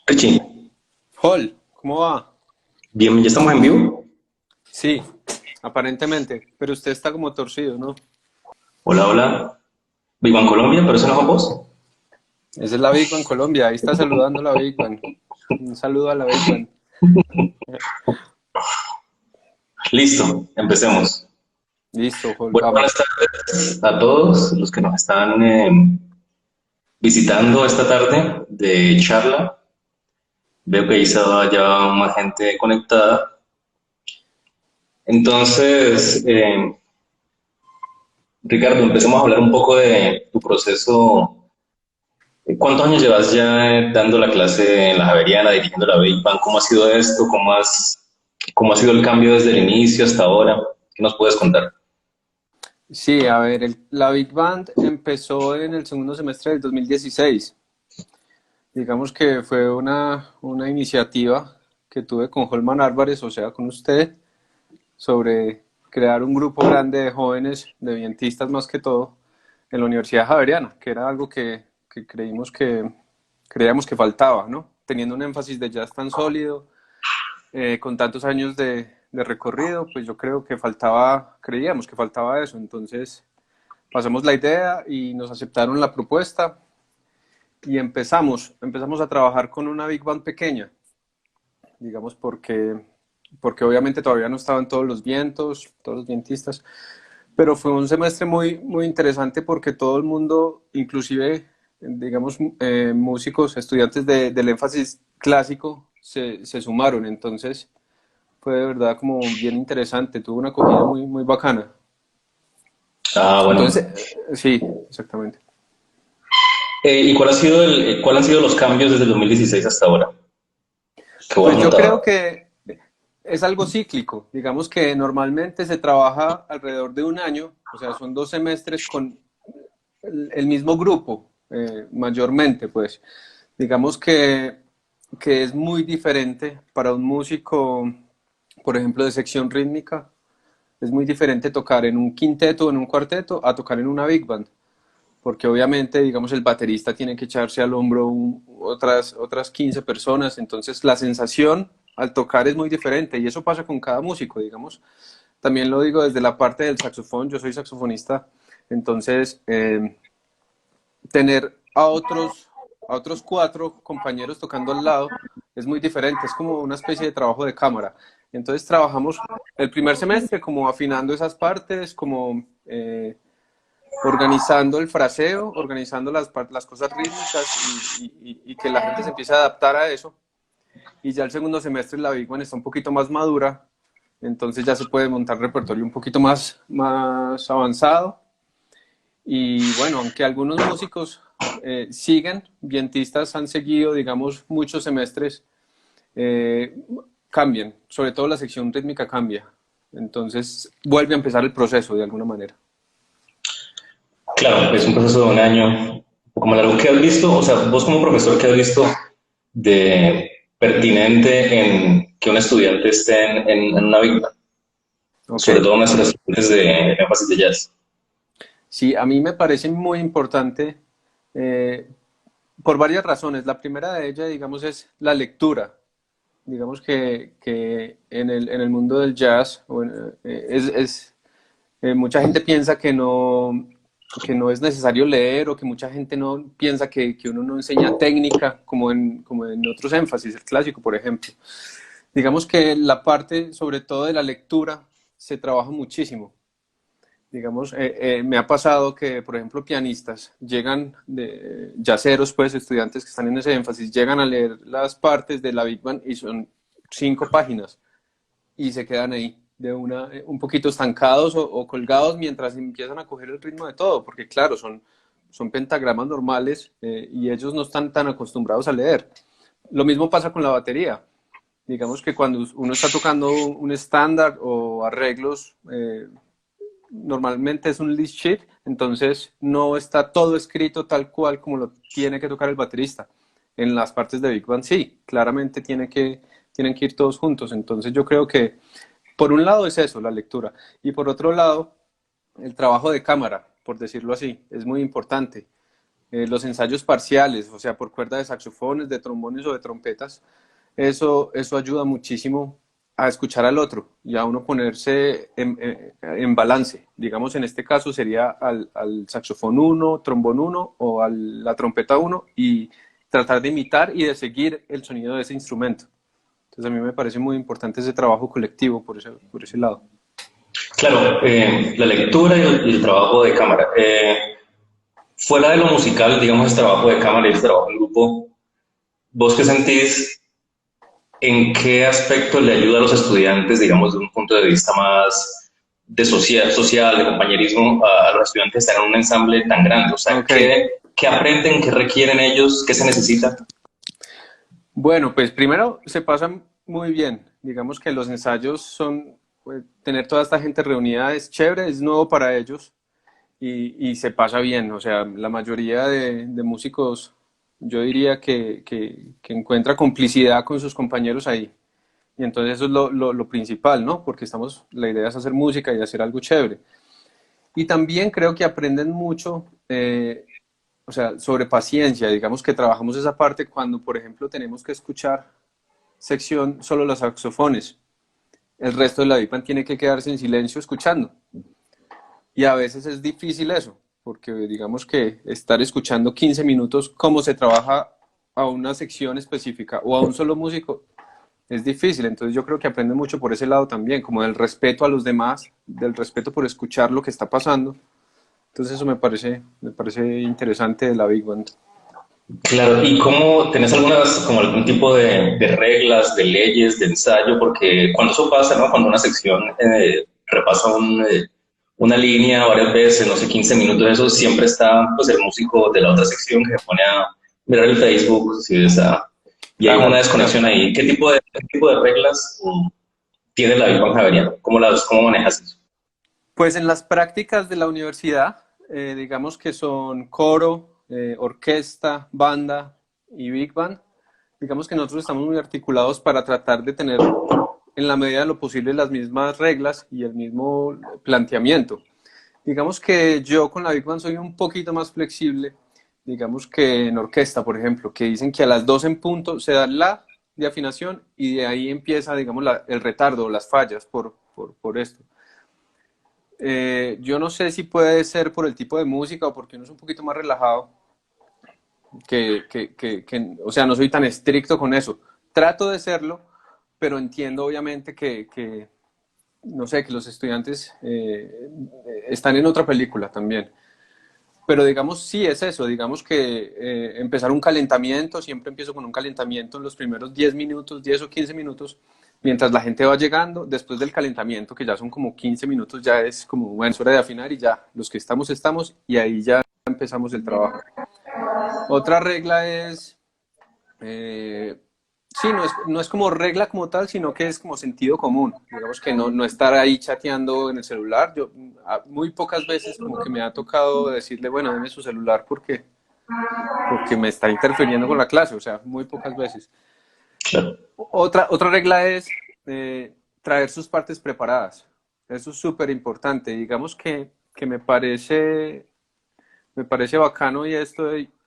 Richie, Hall, ¿cómo va? bien, ya estamos en vivo. Sí, aparentemente, pero usted está como torcido, ¿no? Hola, hola. Vivo en Colombia, pero eso no es vos. Esa es la Big Bang Colombia, ahí está saludando la Big Bang. Un saludo a la Big Bang. Listo, empecemos. Listo, Hall, Bueno, buenas vamos. tardes a todos los que nos están visitando esta tarde de charla. Veo que ahí está ya más gente conectada. Entonces, Ricardo, empecemos a hablar un poco de tu proceso. ¿Cuántos años llevas ya dando la clase en la Javeriana, dirigiendo la Big Bang? ¿Cómo ha sido esto? ¿Cómo ha sido el cambio desde el inicio hasta ahora? ¿Qué nos puedes contar? Sí, a ver, la Big Band empezó en el segundo semestre del 2016. Digamos que fue una iniciativa que tuve con Holman Álvarez, o sea, con usted, sobre crear un grupo grande de jóvenes, de vientistas más que todo, en la Universidad Javeriana, que era algo que creíamos que faltaba, ¿no? Teniendo un énfasis de jazz tan sólido, con tantos años de recorrido, pues yo creo que creíamos que faltaba eso. Entonces pasamos la idea y nos aceptaron la propuesta y empezamos a trabajar con una big band pequeña, digamos, porque obviamente todavía no estaban todos los vientos, todos los vientistas, pero fue un semestre muy interesante porque todo el mundo, inclusive, digamos, músicos, estudiantes del énfasis clásico, se sumaron. Entonces, fue de verdad como bien interesante, tuvo una acogida muy bacana. Ah, bueno. Entonces, sí, exactamente. ¿Y cuál han sido los cambios desde el 2016 hasta ahora que vos has Pues yo creo notado? que es algo cíclico. Digamos que normalmente se trabaja alrededor de un año, o sea, son 2 semestres con el mismo grupo, mayormente, pues. Digamos que es muy diferente para un músico, por ejemplo, de sección rítmica. Es muy diferente tocar en un quinteto o en un cuarteto a tocar en una big band, porque obviamente, digamos, el baterista tiene que echarse al hombro otras 15 personas, entonces la sensación al tocar es muy diferente y eso pasa con cada músico, digamos. También lo digo desde la parte del saxofón, yo soy saxofonista, entonces tener a otros 4 compañeros tocando al lado es muy diferente, es como una especie de trabajo de cámara. Entonces trabajamos el primer semestre como afinando esas partes, como organizando el fraseo, organizando las cosas rítmicas y que la gente se empiece a adaptar a eso. Y ya el segundo semestre la Big Band está un poquito más madura, entonces ya se puede montar repertorio un poquito más avanzado. Y bueno, aunque algunos músicos siguen, vientistas han seguido, digamos, muchos semestres, eh, cambian, sobre todo la sección rítmica cambia. Entonces vuelve a empezar el proceso de alguna manera. Claro, es un proceso de un año, un poco más largo. ¿Qué has visto? O sea, vos como profesor, ¿qué has visto de pertinente en que un estudiante esté en una Big Band? Ok. Sobre todo nuestros estudiantes de énfasis de jazz. Sí, a mí me parece muy importante eh, por varias razones. La primera de ellas, digamos, es la lectura. Digamos que en el mundo del jazz mucha gente piensa que no es necesario leer o que mucha gente no piensa que uno no enseña técnica como en otros énfasis, el clásico, por ejemplo. Digamos que la parte, sobre todo de la lectura, se trabaja muchísimo. Digamos, me ha pasado que, por ejemplo, pianistas llegan, yaceros, pues, estudiantes que están en ese énfasis, llegan a leer las partes de la Big Band y son 5 páginas y se quedan ahí, un poquito estancados o colgados mientras empiezan a coger el ritmo de todo, porque claro, son pentagramas normales y ellos no están tan acostumbrados a leer. Lo mismo pasa con la batería. Digamos que cuando uno está tocando un estándar o arreglos, normalmente es un list sheet, entonces no está todo escrito tal cual como lo tiene que tocar el baterista. En las partes de Big Band sí, claramente tienen que ir todos juntos. Entonces yo creo que por un lado es eso, la lectura, y por otro lado el trabajo de cámara, por decirlo así, es muy importante. los ensayos parciales, o sea, por cuerda de saxofones, de trombones o de trompetas, eso ayuda muchísimo a escuchar al otro y a uno ponerse en balance. Digamos, en este caso sería al saxofón uno, trombón uno o a la trompeta uno y tratar de imitar y de seguir el sonido de ese instrumento. Entonces a mí me parece muy importante ese trabajo colectivo por ese lado. Claro, la lectura y el trabajo de cámara. Fuera de lo musical, digamos, el trabajo de cámara y el trabajo en grupo, ¿vos qué sentís? ¿En qué aspecto le ayuda a los estudiantes, digamos, de un punto de vista más de social, de compañerismo, a los estudiantes que están en un ensamble tan grande? O sea, Ok. ¿qué aprenden, qué requieren ellos, qué se necesita? Bueno, pues primero se pasan muy bien. Digamos que los ensayos son, pues, tener toda esta gente reunida es chévere, es nuevo para ellos y se pasa bien. O sea, la mayoría de músicos, yo diría que encuentra complicidad con sus compañeros ahí. Y entonces eso es lo principal, ¿no? Porque la idea es hacer música y hacer algo chévere. Y también creo que aprenden mucho, o sea, sobre paciencia. Digamos que trabajamos esa parte cuando, por ejemplo, tenemos que escuchar sección solo los saxofones. El resto de la big band tiene que quedarse en silencio escuchando. Y a veces es difícil eso, porque digamos que estar escuchando 15 minutos cómo se trabaja a una sección específica o a un solo músico es difícil. Entonces yo creo que aprende mucho por ese lado también, como del respeto a los demás, del respeto por escuchar lo que está pasando. Entonces eso me parece interesante de la Big Band. Claro, ¿y cómo tenés algunas, como algún tipo de reglas, de leyes, de ensayo? Porque cuando eso pasa, ¿no? Cuando una sección repasa una línea varias veces, no sé, 15 minutos, eso siempre está, pues, el músico de la otra sección que se pone a mirar el Facebook, si está, y hay como una Claro, claro. desconexión ahí. ¿Qué tipo de reglas tiene la Big Bang Javeriana? ¿Cómo manejas eso? Pues en las prácticas de la universidad, digamos que son coro, orquesta, banda y big band. Digamos que nosotros estamos muy articulados para tratar de tener en la medida de lo posible las mismas reglas y el mismo planteamiento. Digamos que yo con la big band soy un poquito más flexible, digamos que en orquesta, por ejemplo, que dicen que a las 2 en punto se da la de afinación y de ahí empieza, digamos, el retardo, las fallas por esto. Yo no sé si puede ser por el tipo de música o porque uno es un poquito más relajado, o sea, no soy tan estricto con eso. Trato de serlo, pero entiendo obviamente no sé, que los estudiantes están en otra película también. Pero digamos, sí es eso, digamos que empezar un calentamiento, siempre empiezo con un calentamiento en los primeros 10 minutos, 10 o 15 minutos, mientras la gente va llegando, después del calentamiento, que ya son como 15 minutos, ya es como, bueno, es hora de afinar y ya, los que estamos, y ahí ya empezamos el trabajo. Otra regla es, eh, sí, no es como regla como tal, sino que es como sentido común. Digamos que no estar ahí chateando en el celular. Yo muy pocas veces como que me ha tocado decirle, bueno, deme su celular porque me está interfiriendo con la clase, o sea, muy pocas veces. Claro. Otra regla es traer sus partes preparadas. Eso es súper importante. Digamos que me parece bacano y esto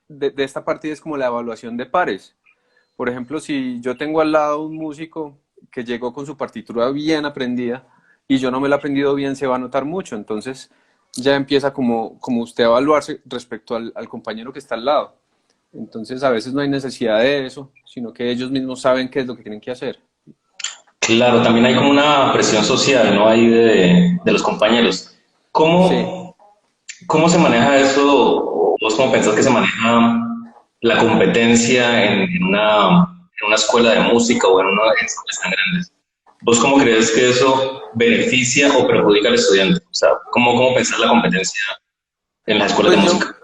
de esta partida es como la evaluación de pares. Por ejemplo, si yo tengo al lado un músico que llegó con su partitura bien aprendida y yo no me la he aprendido bien, se va a notar mucho. Entonces ya empieza como usted a evaluarse respecto al compañero que está al lado. Entonces a veces no hay necesidad de eso, sino que ellos mismos saben qué es lo que tienen que hacer. Claro, también hay como una presión social, ¿no? Ahí de los compañeros. Sí. ¿Cómo, ¿Cómo se maneja eso? ¿O vos cómo pensás que se maneja la competencia en una escuela de música o en escuelas tan grandes? ¿Vos cómo crees que eso beneficia o perjudica al estudiante? O sea, ¿cómo pensar la competencia en las escuelas de Pues música?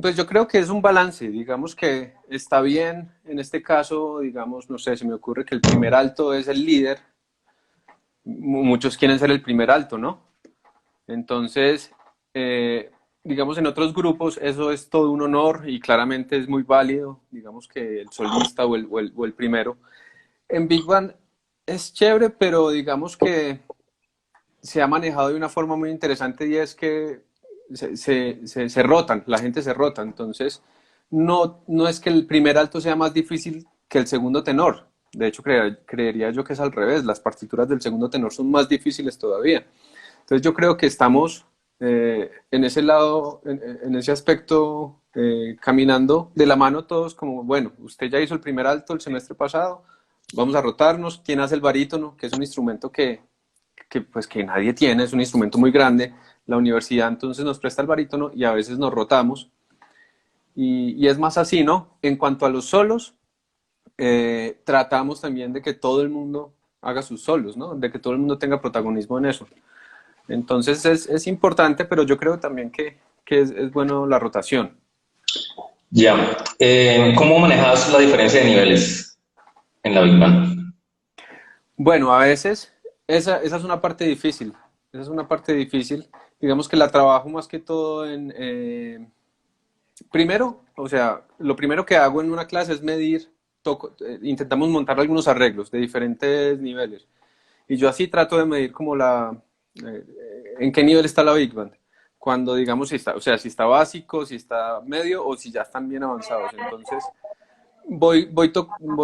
pues yo creo que es un balance, digamos que está bien, en este caso, digamos, no sé, se me ocurre que el primer alto es el líder, muchos quieren ser el primer alto, ¿no? Entonces, eh, digamos, en otros grupos eso es todo un honor y claramente es muy válido, digamos que el solista o el primero. En Big Band es chévere, pero digamos que se ha manejado de una forma muy interesante y es que se rotan, la gente se rota, entonces no es que el primer alto sea más difícil que el segundo tenor, de hecho creería yo que es al revés, las partituras del segundo tenor son más difíciles todavía. Entonces yo creo que estamos en ese lado, en ese aspecto, caminando de la mano todos como, bueno, usted ya hizo el primer alto el semestre pasado, vamos a rotarnos, ¿quién hace el barítono? Que es un instrumento pues, que nadie tiene, es un instrumento muy grande, la universidad entonces nos presta el barítono y a veces nos rotamos, y es más así, ¿no? En cuanto a los solos, tratamos también de que todo el mundo haga sus solos, ¿no? De que todo el mundo tenga protagonismo en eso. Entonces es importante, pero yo creo también que es bueno la rotación. Ya. ¿Cómo manejas la diferencia de niveles en la Big Band? Bueno, a veces esa es una parte difícil. Esa es una parte difícil. Digamos que la trabajo más que todo en... primero, o sea, lo primero que hago en una clase es medir, intentamos montar algunos arreglos de diferentes niveles. Y yo así trato de medir como eh, en qué nivel está la Big Band. Cuando digamos si está, o sea, si está básico, si está medio o si ya están bien avanzados. Entonces, voy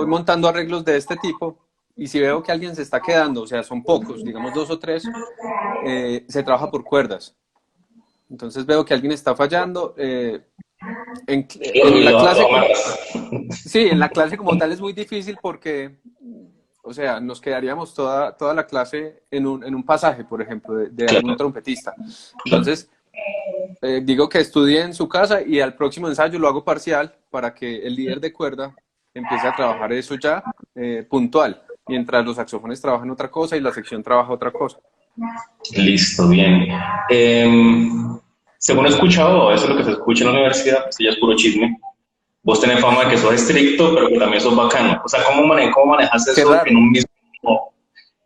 montando arreglos de este tipo y si veo que alguien se está quedando, o sea, son pocos, digamos dos o tres, se trabaja por cuerdas. Entonces veo que alguien está fallando. Y En la lo clase, amarras. sí, en la clase como tal es muy difícil porque, o sea, nos quedaríamos toda la clase en un pasaje, por ejemplo, de algún Claro, trompetista. claro. Entonces, digo que estudie en su casa y al próximo ensayo lo hago parcial para que el líder de cuerda empiece a trabajar eso ya puntual, mientras los saxofones trabajan otra cosa y la sección trabaja otra cosa. Listo, bien. Según he escuchado, eso es lo que se escucha en la universidad, esto ya es puro chisme. Vos tenés fama de que sos estricto, pero que también sos bacano. O sea, cómo manejas Qué eso raro.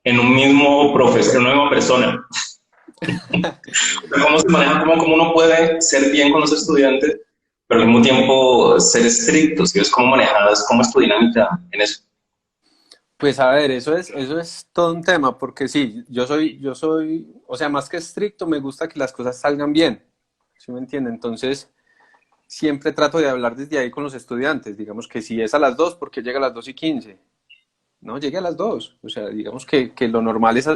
en un mismo profesor, en una misma persona? ¿Cómo se maneja, cómo uno puede ser bien con los estudiantes, pero al mismo tiempo ser estricto? ¿Sí? ¿Cómo manejas, cómo es tu dinámica en eso? Pues a ver, eso es todo un tema, porque sí, yo soy, o sea, más que estricto, me gusta que las cosas salgan bien, ¿sí me entiende? Entonces, siempre trato de hablar desde ahí con los estudiantes, digamos que si es a las 2, ¿por qué llega a las 2:15? No, llegue a las 2. O sea, digamos que lo normal es,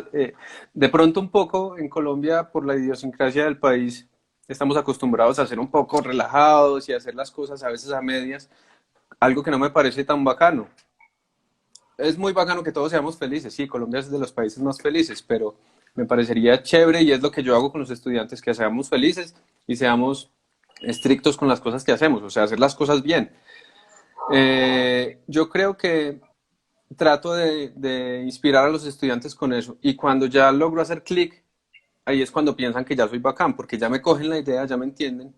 de pronto un poco en Colombia, por la idiosincrasia del país, estamos acostumbrados a ser un poco relajados y a hacer las cosas a veces a medias, algo que no me parece tan bacano. Es muy bacano que todos seamos felices, sí, Colombia es de los países más felices, pero me parecería chévere y es lo que yo hago con los estudiantes, que seamos felices y seamos estrictos con las cosas que hacemos, o sea, hacer las cosas bien. Yo creo que trato de inspirar a los estudiantes con eso. Y cuando ya logro hacer clic, ahí es cuando piensan que ya soy bacán, porque ya me cogen la idea, ya me entienden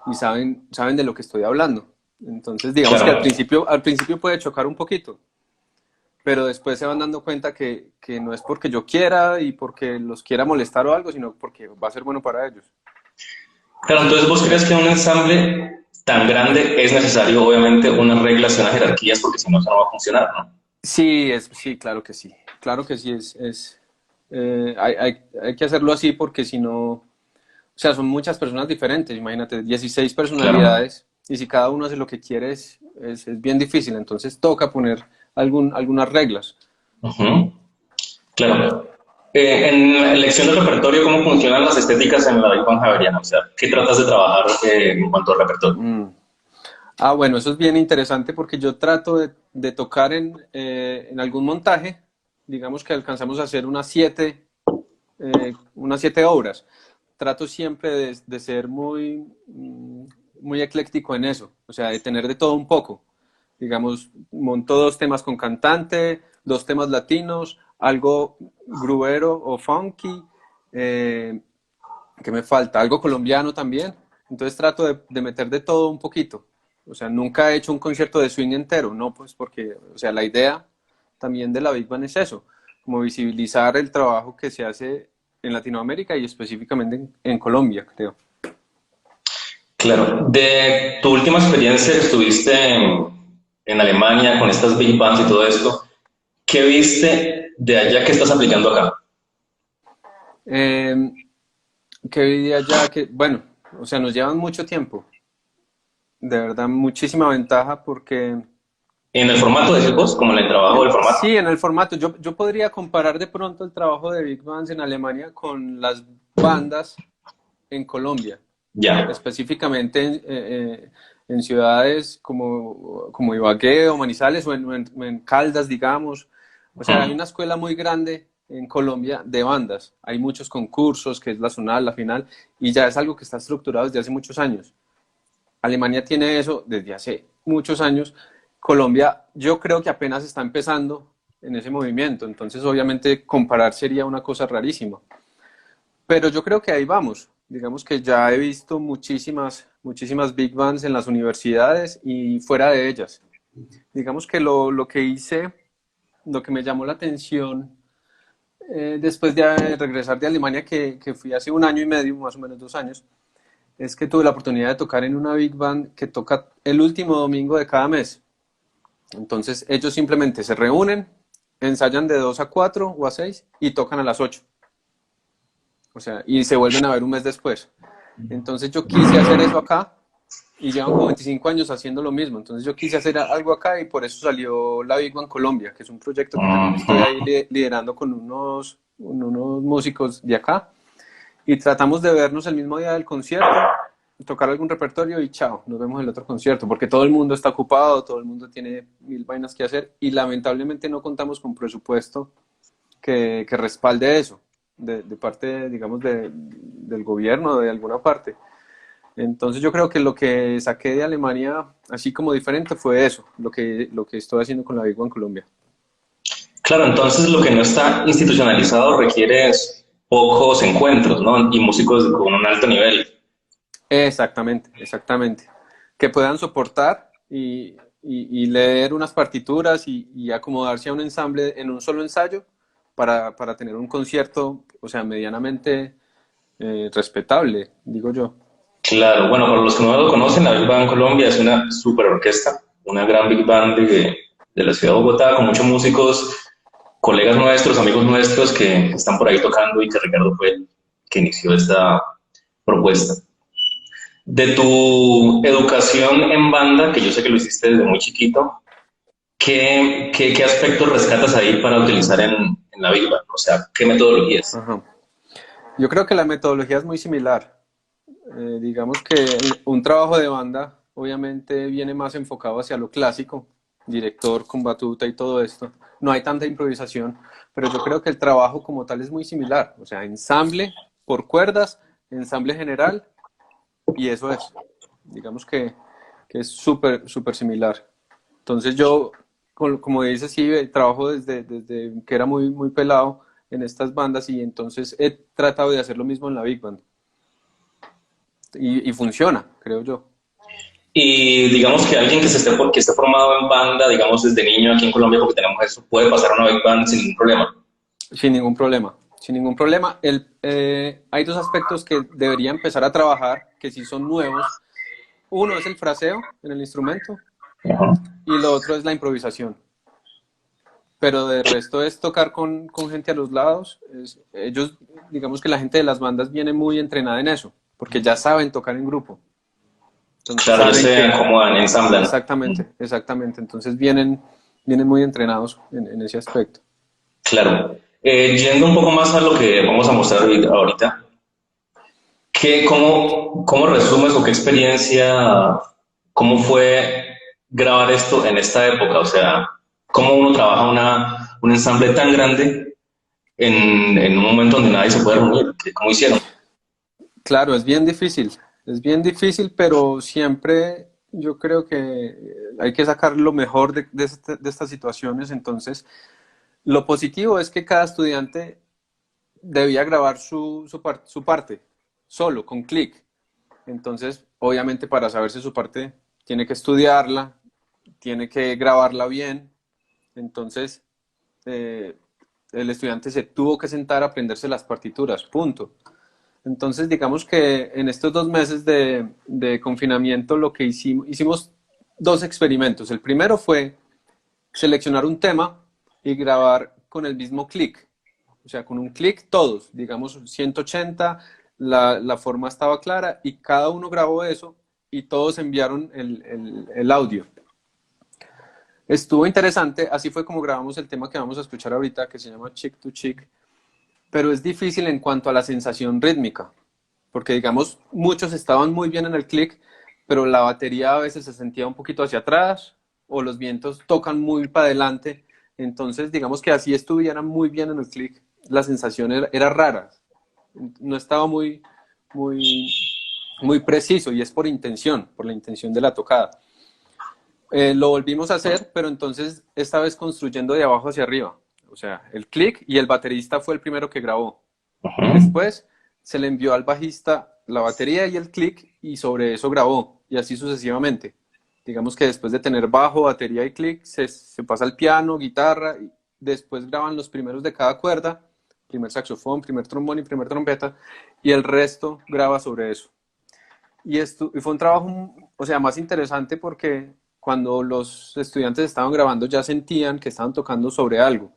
y saben de lo que estoy hablando. Entonces, digamos que Claro. al principio puede chocar un poquito, pero después se van dando cuenta que no es porque yo quiera y porque los quiera molestar o algo, sino porque va a ser bueno para ellos. Claro, entonces vos crees que en un ensamble tan grande es necesario, obviamente, unas reglas y unas jerarquías, porque si no, eso no va a funcionar, ¿no? Sí, sí, claro que sí. Claro que sí, hay que hacerlo así porque si no, o sea, son muchas personas diferentes, imagínate, 16 Claro. personalidades, y si cada uno hace lo que quiere es bien difícil, entonces toca poner algunas reglas. Ujú. Claro. En la elección del repertorio, ¿cómo funcionan las estéticas en la Big Band Javeriana? O sea, ¿qué tratas de trabajar en cuanto al repertorio? Mm. Ah, bueno, eso es bien interesante porque yo trato de tocar en algún montaje, digamos que alcanzamos a hacer unas siete obras. Trato siempre de ser muy ecléctico en eso, o sea, de tener de todo un poco. Digamos, monto dos temas con cantante, dos temas latinos, algo gruero o funky, eh, ¿qué me falta? Algo colombiano también. Entonces trato de meter de todo un poquito. O sea, nunca he hecho un concierto de swing entero, no, pues porque, o sea, la idea también de la Big Band es eso, como visibilizar el trabajo que se hace en Latinoamérica y específicamente en Colombia, creo. Claro. De tu última experiencia que estuviste en Alemania con estas Big Bands y todo esto, ¿qué viste de allá que estás aplicando acá? Eh, ¿Qué diría ya? Bueno, O sea, nos llevan mucho tiempo. De verdad, muchísima ventaja porque En el formato de vos, como en el trabajo del formato. sí, en el formato. Yo podría comparar de pronto el trabajo de Big Bands en Alemania con las bandas en Colombia, Ya. específicamente en ciudades como Ibagué o Manizales o en Caldas, digamos. O sea, hay Mm. una escuela muy grande en Colombia de bandas. Hay muchos concursos, que es la zonal, la final, y ya es algo que está estructurado desde hace muchos años. Alemania tiene eso desde hace muchos años. Colombia, yo creo que apenas está empezando en ese movimiento, entonces obviamente comparar sería una cosa rarísima. Pero yo creo que ahí vamos. Digamos que ya he visto muchísimas big bands en las universidades y fuera de ellas. Digamos que lo que hice, lo que me llamó la atención después de regresar de Alemania, que fui hace un año y medio, más o menos 2 años, es que tuve la oportunidad de tocar en una big band que toca el último domingo de cada mes. Entonces ellos simplemente se reúnen, ensayan de 2 a 4 o a 6 y tocan a las 8. O sea, y se vuelven a ver un mes después. Entonces yo quise hacer eso acá y llevan como 25 años haciendo lo mismo. Entonces yo quise hacer algo acá y por eso salió la Big Band Colombia, que es un proyecto que también estoy ahí Ujú. liderando con unos músicos de acá. Y tratamos de vernos el mismo día del concierto, tocar algún repertorio y chao, nos vemos en el otro concierto, porque todo el mundo está ocupado, todo el mundo tiene mil vainas que hacer y lamentablemente no contamos con presupuesto que respalde eso, de parte, digamos, del gobierno, de alguna parte. Entonces yo creo que lo que saqué de Alemania, así como diferente, fue eso, lo que estoy haciendo con la Big One Colombia. Claro, entonces lo que no está institucionalizado requiere pocos encuentros, ¿no? Y músicos con un alto nivel. Exactamente, exactamente. Que puedan soportar y leer unas partituras y acomodarse a un ensamble en un solo ensayo para tener un concierto, o sea, medianamente respetable, digo yo. Claro, bueno, para los que no lo conocen, la Big Band Colombia es una super orquesta, una gran Big Band de la ciudad de Bogotá, con muchos músicos, colegas nuestros, amigos nuestros que están por ahí tocando y que Ricardo fue el que inició esta propuesta. De tu educación en banda, que yo sé que lo hiciste desde muy chiquito, ¿qué aspectos rescatas ahí para utilizar en la Big Band? O sea, ¿qué metodologías? Ajá. Yo creo que la metodología es muy similar. Digamos que un trabajo de banda obviamente viene más enfocado hacia lo clásico, director con batuta y todo esto. No hay tanta improvisación, pero yo creo que el trabajo como tal es muy similar. O sea, ensamble por cuerdas, ensamble general y eso es. Digamos que es súper, súper similar. Entonces yo, como dices, sí, trabajo desde que era muy, muy pelado en estas bandas y entonces he tratado de hacer lo mismo en la Big Band y funciona, creo yo. Y digamos que alguien que esté formado en banda, digamos desde niño aquí en Colombia, porque tenemos eso, puede pasar a una Big Band sin ningún problema. Sin ningún problema, sin ningún problema. Hay dos aspectos que debería empezar a trabajar, que sí son nuevos. Uno es el fraseo en el instrumento y lo otro es la improvisación. Pero de resto es tocar con gente a los lados. Ellos, digamos que la gente de las bandas viene muy entrenada en eso, porque ya saben tocar en grupo. Entonces Claro, ya saben se que, acomodan, ensamblan. exactamente, exactamente. Entonces vienen muy entrenados en ese aspecto. Claro. Yendo un poco más a lo que vamos a mostrar ahorita, cómo resumes o qué experiencia, cómo fue grabar esto en esta época? O sea, ¿cómo uno trabaja un ensamble tan grande en un momento donde nadie se puede reunir? ¿Cómo hicieron? Claro, es bien difícil, pero siempre yo creo que hay que sacar lo mejor de estas situaciones. Entonces, lo positivo es que cada estudiante debía grabar su parte solo, con clic. Entonces, obviamente para saberse su parte, tiene que estudiarla, tiene que grabarla bien. Entonces, eh, el estudiante se tuvo que sentar a aprenderse las partituras, punto. Entonces, digamos que en estos 2 meses de confinamiento lo que hicimos dos experimentos. El primero fue seleccionar un tema y grabar con el mismo clic. O sea, con un clic todos, digamos 180, la forma estaba clara y cada uno grabó eso y todos enviaron el audio. Estuvo interesante, así fue como grabamos el tema que vamos a escuchar ahorita, que se llama Chick to Chick, pero es difícil en cuanto a la sensación rítmica, porque digamos, muchos estaban muy bien en el click, pero la batería a veces se sentía un poquito hacia atrás, o los vientos tocan muy para adelante, entonces digamos que así estuvieran muy bien en el click, la sensación era rara, no estaba muy, muy preciso, y es por la intención de la tocada. Lo volvimos a hacer, pero entonces esta vez construyendo de abajo hacia arriba. O sea, el click y el baterista fue el primero que grabó. Ujú. Después se le envió al bajista la batería y el click y sobre eso grabó. Y así sucesivamente. Digamos que después de tener bajo, batería y click, se pasa al piano, guitarra. Y después graban los primeros de cada cuerda. Primer saxofón, primer trombón y primer trompeta. Y el resto graba sobre eso. Y fue un trabajo, o sea, más interesante porque cuando los estudiantes estaban grabando ya sentían que estaban tocando sobre algo.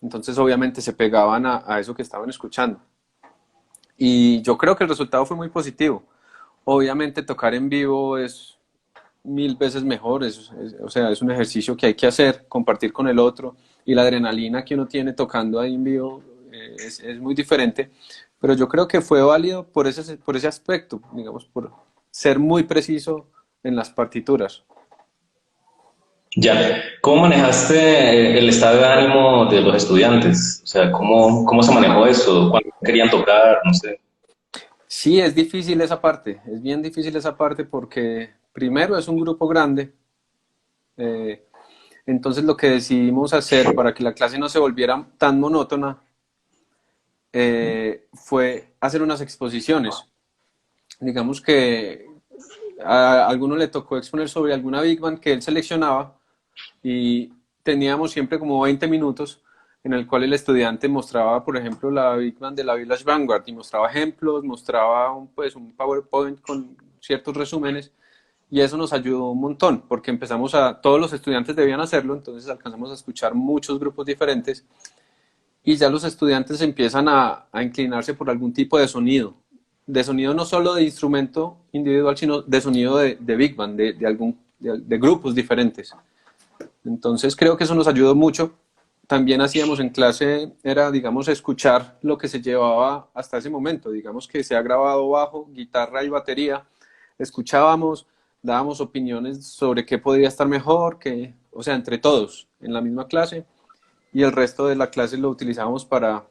Entonces obviamente se pegaban a eso que estaban escuchando. Y yo creo que el resultado fue muy positivo. Obviamente tocar en vivo es mil veces mejor, o sea, es un ejercicio que hay que hacer, compartir con el otro y la adrenalina que uno tiene tocando ahí en vivo es muy diferente, pero yo creo que fue válido por ese aspecto, digamos, por ser muy preciso en las partituras. Ya, ¿cómo manejaste el estado de ánimo de los estudiantes? O sea, ¿cómo se manejó eso? ¿Cuándo querían tocar? No sé. Sí, es difícil esa parte, es bien difícil esa parte porque primero es un grupo grande, eh, entonces lo que decidimos hacer para que la clase no se volviera tan monótona fue hacer unas exposiciones. Digamos que a alguno le tocó exponer sobre alguna Big Band que él seleccionaba y teníamos siempre como 20 minutos en el cual el estudiante mostraba, por ejemplo, la Big Band de la Village Vanguard y mostraba ejemplos, mostraba un PowerPoint con ciertos resúmenes y eso nos ayudó un montón porque todos los estudiantes debían hacerlo, entonces alcanzamos a escuchar muchos grupos diferentes y ya los estudiantes empiezan a inclinarse por algún tipo de sonido no solo de instrumento individual, sino de sonido de Big Band, de grupos diferentes. Entonces creo que eso nos ayudó mucho. También hacíamos en clase, era, digamos, escuchar lo que se llevaba hasta ese momento. Digamos que se ha grabado bajo, guitarra y batería. Escuchábamos, dábamos opiniones sobre qué podría estar mejor, o sea, entre todos en la misma clase. Y el resto de la clase lo utilizábamos para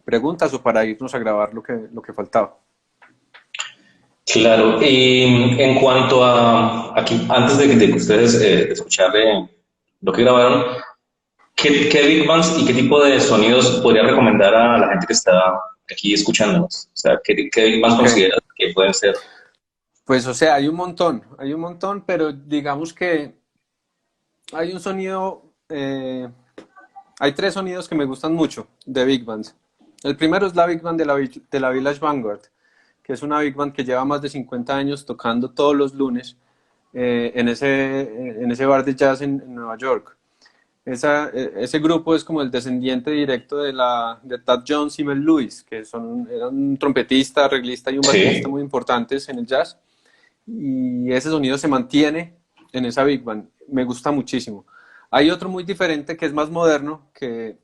preguntas o para irnos a grabar lo que faltaba. Claro, y en cuanto a aquí, antes de que ustedes escuchar lo que grabaron, ¿qué big bands y qué tipo de sonidos podría recomendar a la gente que está aquí escuchándonos? O sea, ¿qué big bands Ok, consideras que pueden ser? pues o sea, hay un montón, pero digamos que hay un sonido, hay tres sonidos que me gustan mucho de Big Bands. El primero es la Big Band de la Village Vanguard, que es una Big Band que lleva más de 50 años tocando todos los lunes en ese bar de jazz en Nueva York. Ese grupo es como el descendiente directo de Thad Jones y Mel Lewis, que eran un trompetista, arreglista y un baterista Sí. muy importantes en el jazz. Y ese sonido se mantiene en esa Big Band. Me gusta muchísimo. Hay otro muy diferente que es más moderno, que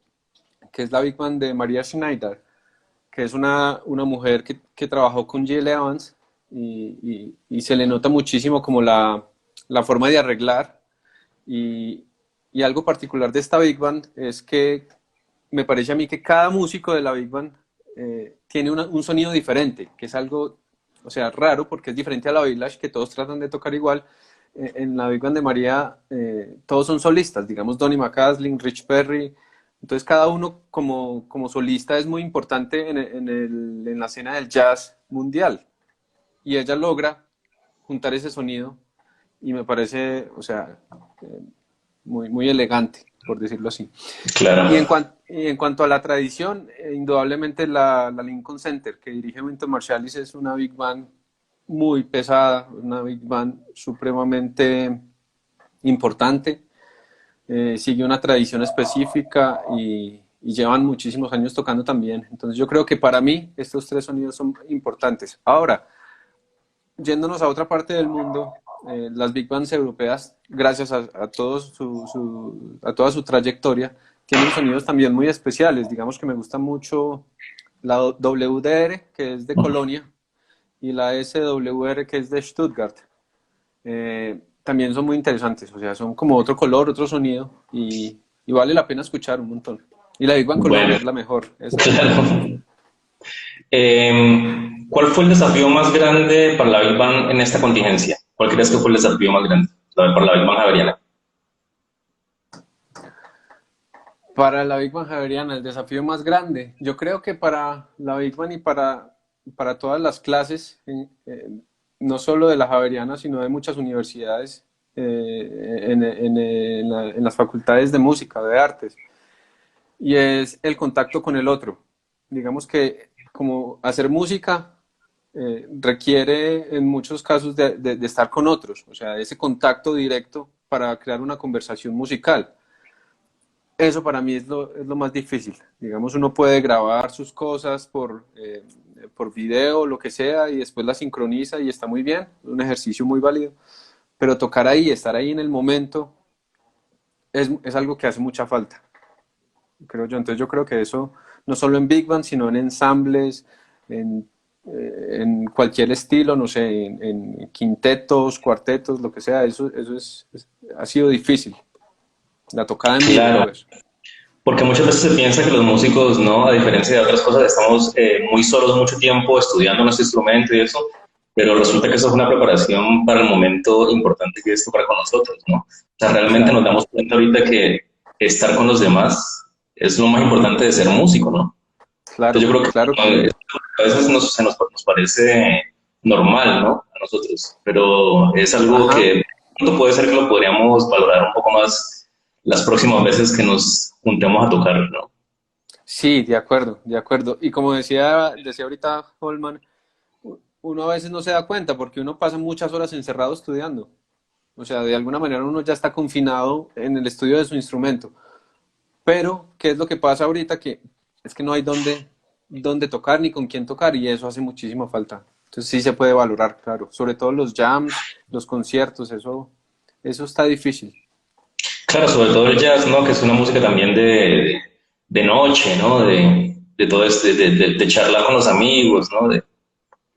es la Big Band de Maria Schneider, que es una mujer que trabajó con Gil Evans y se le nota muchísimo como la forma de arreglar y, y algo particular de esta Big Band es que me parece a mí que cada músico de la Big Band tiene un sonido diferente, que es algo, o sea, raro porque es diferente a la Village, que todos tratan de tocar igual. En la Big Band de María todos son solistas, digamos Donny McCaslin, Rich Perry. Entonces cada uno como solista es muy importante en la escena del jazz mundial. Y ella logra juntar ese sonido y me parece, o sea, muy elegante, por decirlo así. Claro. Y en cuanto a la tradición, indudablemente la Lincoln Center, que dirige Wynton Marsalis, es una big band muy pesada, una big band supremamente importante, sigue una tradición específica y llevan muchísimos años tocando también. Entonces yo creo que para mí estos tres sonidos son importantes. Ahora, yéndonos a otra parte del mundo, las big bands europeas, gracias a a toda su trayectoria, tienen sonidos también muy especiales. Digamos que me gusta mucho la WDR, que es de Colonia, y la SWR, que es de Stuttgart. También son muy interesantes, o sea, son como otro color, otro sonido, y vale la pena escuchar un montón. Y la Big Bang Colombia Bueno, es la mejor, esa es la mejor. claro. ¿Cuál fue el desafío más grande para la Big Bang en esta contingencia? ¿Cuál crees que fue el desafío más grande para la Big Bang Javeriana? Para la Big Bang Javeriana, el desafío más grande, yo creo que para la Big Bang y para todas las clases, no solo de la Javeriana, sino de muchas universidades, en las facultades de música, de artes, y es el contacto con el otro. Digamos que como hacer música requiere en muchos casos de estar con otros, o sea, ese contacto directo para crear una conversación musical. Eso para mí es lo más difícil. Digamos, uno puede grabar sus cosas por video, lo que sea, y después la sincroniza y está muy bien, un ejercicio muy válido, pero tocar ahí, estar ahí en el momento, es algo que hace mucha falta, creo yo. Entonces yo creo que eso, no solo en Big Band, sino en ensambles, en, en cualquier estilo, no sé, en quintetos, cuartetos, lo que sea, ha sido difícil. La tocada en vivo, Claro, todo eso. porque muchas veces se piensa que los músicos, ¿no? A diferencia de otras cosas, estamos muy solos mucho tiempo estudiando nuestro instrumento y eso, pero resulta que eso es una preparación para el momento importante que es tocar con nosotros, ¿no? O sea, realmente nos Claro, damos cuenta ahorita que estar con los demás es lo más importante de ser músico, ¿no? Entonces claro, yo creo claro que que sí. a veces nos parece normal, ¿no? A nosotros, pero es algo Ajá. que pronto puede ser que lo podríamos valorar un poco más las próximas veces que nos juntemos a tocar, ¿no? Sí, de acuerdo, de acuerdo. Y como decía ahorita Holman, uno a veces no se da cuenta porque uno pasa muchas horas encerrado estudiando. O sea, de alguna manera uno ya está confinado en el estudio de su instrumento. Pero, ¿qué es lo que pasa ahorita? Que es que no hay dónde tocar ni con quién tocar y eso hace muchísima falta. Entonces sí se puede valorar, claro. Sobre todo los jams, los conciertos, eso está difícil. Claro, sobre todo el jazz, ¿no? Que es una música también de noche, ¿no? De todo este, de charlar con los amigos, ¿no?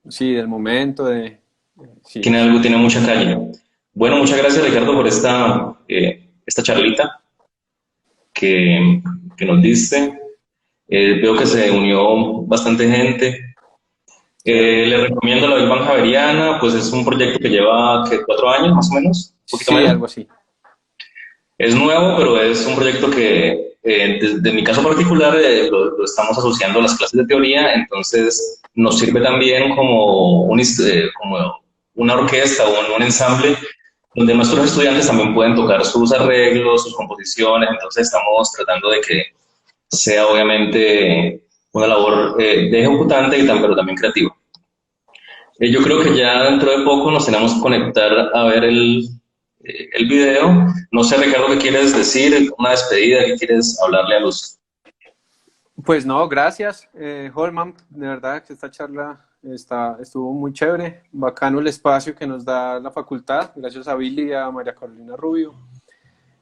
Sí, del momento, sí. Tiene algo, tiene mucha calle. Bueno, muchas gracias Ricardo por esta charlita que nos diste. Veo que se unió bastante gente. Chévere. Le recomiendo la Big Bang Javeriana, pues es un proyecto que lleva ¿qué? 4 años más o menos, un poquito Sí, menos. algo así. Es nuevo, pero es un proyecto que, desde mi caso particular, lo estamos asociando a las clases de teoría, entonces nos sirve también como, como una orquesta o un ensamble donde nuestros estudiantes también pueden tocar sus arreglos, sus composiciones, entonces estamos tratando de que sea obviamente una labor de ejecutante pero también creativa. Yo creo que ya dentro de poco nos tenemos que conectar a ver el video. No sé, Ricardo, ¿qué quieres decir? Una despedida, ¿qué quieres hablarle a los... Pues no, gracias, Holman. De verdad que esta charla estuvo muy chévere. Bacano el espacio que nos da la facultad. Gracias a Billy y a María Carolina Rubio.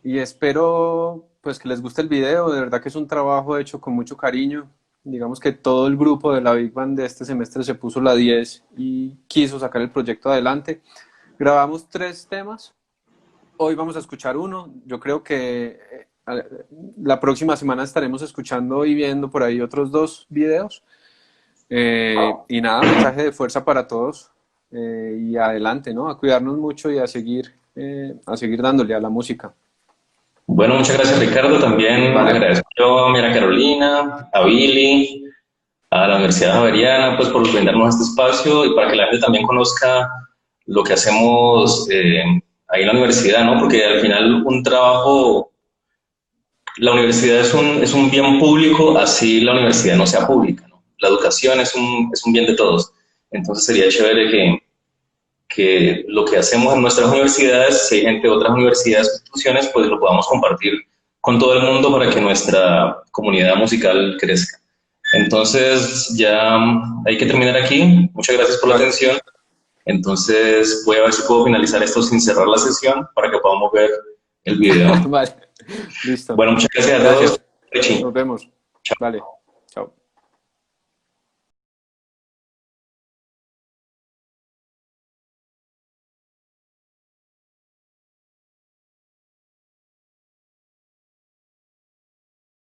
Y espero pues que les guste el video. De verdad que es un trabajo hecho con mucho cariño. Digamos que todo el grupo de la Big Band de este semestre se puso la 10 y quiso sacar el proyecto adelante. Grabamos 3 temas. Hoy vamos a escuchar uno. Yo creo que la próxima semana estaremos escuchando y viendo por ahí otros 2 videos. Y nada, mensaje de fuerza para todos. Y adelante, ¿no? A cuidarnos mucho y a seguir dándole a la música. Bueno, muchas gracias, Ricardo. También ¿Vale? agradezco yo a María Carolina, a Billy, a la Universidad Javeriana, pues por brindarnos este espacio y para que la gente también conozca lo que hacemos ahí en la universidad, ¿no? Porque al final un trabajo, la universidad es un bien público, así la universidad no sea pública, ¿no? La educación es un bien de todos. Entonces sería chévere que lo que hacemos en nuestras universidades, si hay gente de otras universidades o instituciones, pues lo podamos compartir con todo el mundo para que nuestra comunidad musical crezca. Entonces, ya hay que terminar aquí. Muchas gracias por la Vale, atención. Entonces, voy a ver si puedo finalizar esto sin cerrar la sesión para que podamos ver el video. vale, listo. Bueno, muchas gracias a todos. Gracias, Richie. nos vemos. Vale.